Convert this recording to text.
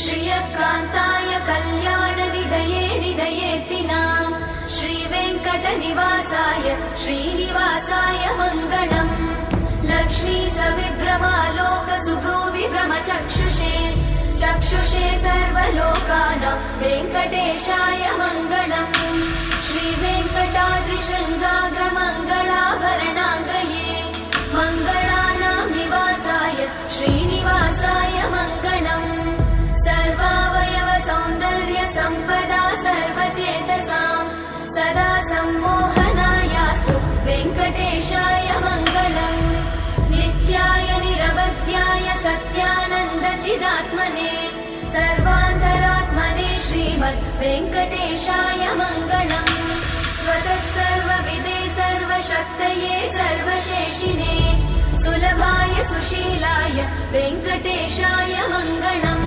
श्रियकान्ताय कल्याणनिधये निधयेत्तिनाम् श्रीवेङ्कटनिवासाय श्रीनिवासाय मङ्गलम् लक्ष्मी सविभ्रमालोकसुभ्रूविभ्रमचक्षुषे चक्षुषे सर्वलोकानां वेङ्कटेशाय मङ्गलम् श्रीवेङ्कटाद्रिशृङ्गाग्रमङ्गलाभरणाङ्ग्रये मङ्गलानां निवासाय श्रीनिवासाय मङ्गलम् सर्वावयव सौन्दर्य सम्पदा सर्वचेतसां सदा सम्मोहनायास्तु वेङ्कटेशाय मङ्गलम् नित्याय निरवध्याय सत्यानन्दचिदात्मने सर्वान्तरात्मने श्रीमद् वेङ्कटेशाय मङ्गलम् स्वतः सर्वविदे सर्वशक्तये सर्वशेषिने सुलभाय सुशीलाय वेङ्कटेशाय मङ्गलम्।